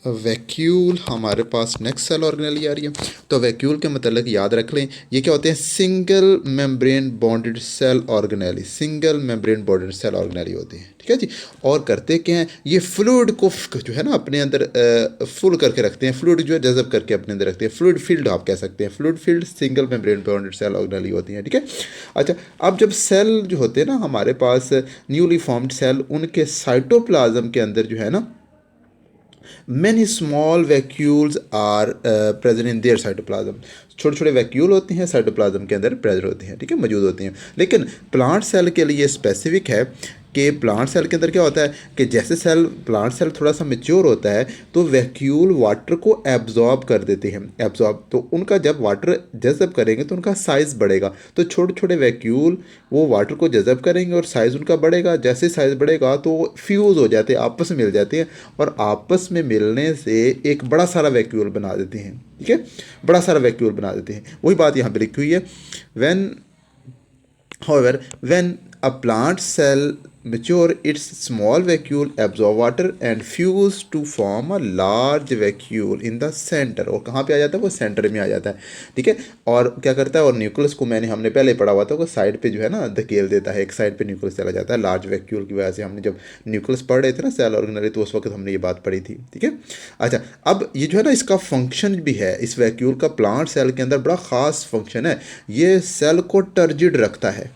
Vacuole हमारे पास next cell organelle आ रही है। तो वैक्यूल के मतलब याद रख लें, ये क्या होते हैं, single membrane bonded cell organelle, single membrane bonded cell organelle होते हैं, ठीक है जी। और करते क्या हैं, ये फ्लूइड को जो है ना अपने अंदर फुल करके रखते हैं, फ्लूइड जो है जज़ब करके अपने अंदर रखते हैं, फ्लूइड फील्ड आप कह सकते हैं, fluid field single membrane bonded cell organelle होती हैं, ठीक है। अच्छा, अब जब सेल जो होते हैं ना हमारे पास न्यूली फॉर्म्ड सेल, उनके साइटोप्लाज्म के अंदर जो है ना many small vacuoles are present in their cytoplasm। छोटे छोटे वैक्यूल होते हैं साइटोप्लाज्म के अंदर प्रेजेंट होते हैं, ठीक है, मौजूद होते हैं। लेकिन प्लांट सेल के लिए स्पेसिफिक है कि प्लांट सेल के अंदर क्या होता है कि जैसे सेल प्लांट सेल थोड़ा सा मेच्योर होता है तो वैक्यूल वाटर को एब्जॉर्ब कर देते हैं, एब्जॉर्ब, तो उनका जब वाटर जज़ब करेंगे तो उनका साइज़ बढ़ेगा। तो छोटे छोटे वैक्यूल वो वाटर को जज़ब करेंगे और साइज़ उनका बढ़ेगा। जैसे साइज़ बढ़ेगा तो फ्यूज़ हो जाते हैं, आपस में मिल जाते हैं, और आपस में मिलने से एक बड़ा सारा वैक्यूल बना देते हैं, ठीक है, बड़ा सारा वैक्यूल बना देते हैं। वही बात यहाँ पे लिखी हुई है, when however when a plant cell mature, its small vacuole absorb water and fuse to form a large vacuole in the center। और कहाँ पे आ जाता है, वो सेंटर में आ जाता है, ठीक है। और क्या करता है, और न्यूक्लियस को हमने पहले पढ़ा हुआ था, वो साइड पे जो है ना धकेल देता है, एक साइड पे न्यूक्लियस चला जाता है लार्ज वैक्यूल की वजह से। हमने जब न्यूक्लियस पढ़ रहे थे ना सेल ऑर्गेनेली, तो उस वक्त हमने ये बात पढ़ी थी, ठीक है। अच्छा, अब ये जो है ना इसका फंक्शन भी है, इस वैक्यूल का प्लांट सेल के अंदर बड़ा ख़ास फंक्शन है, ये सेल को टर्जिड रखता है,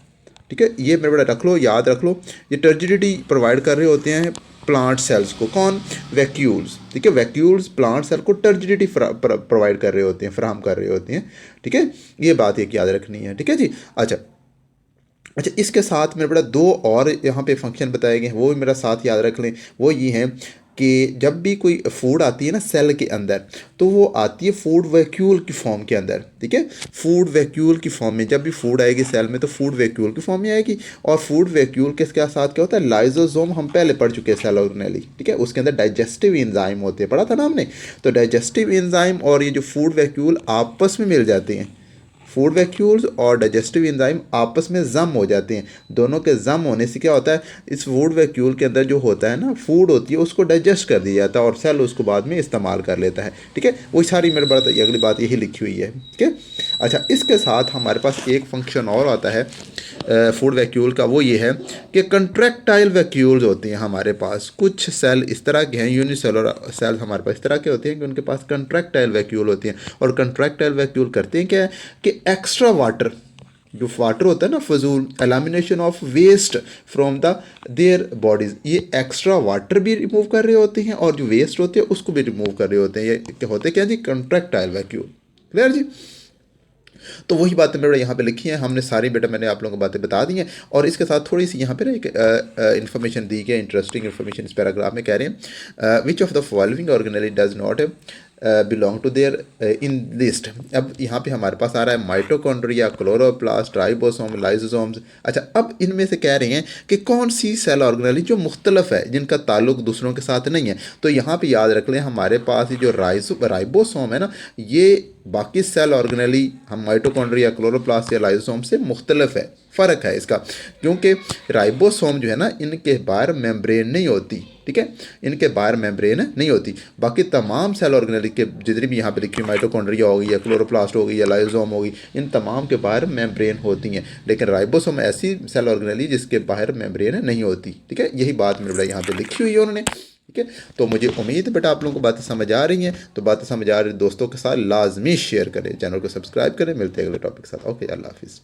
ठीक है। ये मेरे बड़ा रख लो, याद रख लो, ये टर्जिडिटी प्रोवाइड कर रहे होते हैं प्लांट सेल्स को, कौन, वैक्यूल्स, ठीक है। वैक्यूल्स प्लांट सेल को टर्जिडिटी प्रोवाइड कर रहे होते हैं, फराहम कर रहे होते हैं, ठीक है। ये बात एक याद रखनी है, ठीक है जी। अच्छा अच्छा, इसके साथ मेरे बड़ा दो और यहाँ पे फंक्शन बताए गए हैं, वो भी मेरा साथ याद रख लें। वो ये हैं कि जब भी कोई फूड आती है ना सेल के अंदर, तो वो आती है फूड वैक्यूल की फॉर्म के अंदर, ठीक है, फूड वैक्यूल की फॉर्म में। जब भी फूड आएगी सेल में तो फूड वैक्यूल की फॉर्म में आएगी। और फूड वैक्यूल के साथ क्या होता है, लाइजोसोम, हम पहले पढ़ चुके हैं सेल ऑर्गेनेली, ठीक है, उसके अंदर डाइजेस्टिव एंजाइम होते हैं, पढ़ा था ना हमने। तो डाइजेस्टिव एंजाइम और ये जो फूड वैक्यूल आपस में मिल जाते हैं, फूड वैक्यूल्स और डाइजेस्टिव एंजाइम आपस में जम हो जाते हैं। दोनों के जम होने से क्या होता है, इस फूड वैक्यूल के अंदर जो होता है ना फूड होती है, उसको डाइजेस्ट कर दिया जाता है और सेल उसको बाद में इस्तेमाल कर लेता है, ठीक है। वही सारी मेरे बात, अगली बात यही लिखी हुई है, ठीक है। अच्छा, इसके साथ हमारे पास एक फंक्शन और आता है फूड वैक्यूल का, वो ये है कि कंट्रैक्टाइल वैक्यूल्स होते हैं हमारे पास। कुछ सेल इस तरह के हैं, यूनिसेलुलर सेल हमारे पास इस तरह के होते हैं कि उनके पास कंट्रैक्टाइल वैक्यूल होती हैं। और कंट्रैक्टाइल वैक्यूल करते हैं क्या है कि एक्स्ट्रा वाटर, जो वाटर होता है ना फजूल, elimination of waste from the their bodies, ये एक्स्ट्रा वाटर भी रिमूव कर रहे होते हैं और जो वेस्ट होते हैं उसको भी रिमूव कर रहे होते हैं। ये होते क्या जी, कंट्रैक्टाइल वैक्यूल। क्लियर जी। तो वही बातें मेरे यहाँ पे लिखी हैं हमने सारी, बेटा मैंने आप लोगों को बातें बता दी हैं। और इसके साथ थोड़ी सी यहाँ पे ना एक इन्फॉर्मेशन दी गई, इंटरेस्टिंग इन्फॉर्मेशन इस पैराग्राफ में कह रहे हैं, which of the following organelle does not belong to their in list. अब यहाँ पे हमारे पास आ रहा है माइटोकॉन्ड्रिया, क्लोरोप्लास्ट, राइबोसोम, लाइसोसोम्स। अच्छा, अब इनमें से कह रहे हैं कि कौन सी सेल ऑर्गेनेली जो मुख्तलफ है, जिनका ताल्लुक दूसरों के साथ नहीं है। तो यहाँ पे याद रख लें, हमारे पास ये जो राइबोसोम है ना, ये बाकी सेल ऑर्गेनेली हम माइटोकॉन्ड्रिया, क्लोरोप्लास्ट या लाइसोसोम से मुख्तलफ है, फ़र्क है इसका। क्योंकि राइबोसोम जो है ना, इनके बाहर मेम्ब्रेन नहीं होती, ठीक है, इनके बाहर मेम्ब्रेन नहीं होती। बाकी तमाम सेल ऑर्गेनेली के जितनी भी यहाँ पे लिखी, माइटोकॉन्ड्रिया हो गई या क्लोरोप्लास्ट हो गई या लाइसोसोम हो गई, इन तमाम के बाहर मेम्ब्रेन होती हैं। लेकिन राइबोसोम ऐसी सेल ऑर्गेनेली जिसके बाहर मेम्ब्रेन नहीं होती, ठीक है। यही बात मेरे यहाँ पे लिखी हुई है उन्होंने, ठीक है। तो मुझे उम्मीद है बेटा आप लोगों को बातें समझ आ रही हैं। तो बातें समझ आ रही दोस्तों के साथ लाजमी शेयर करें, चैनल को सब्सक्राइब करें। मिलते हैं अगले टॉपिक के साथ। ओके, अल्लाह हाफिज़।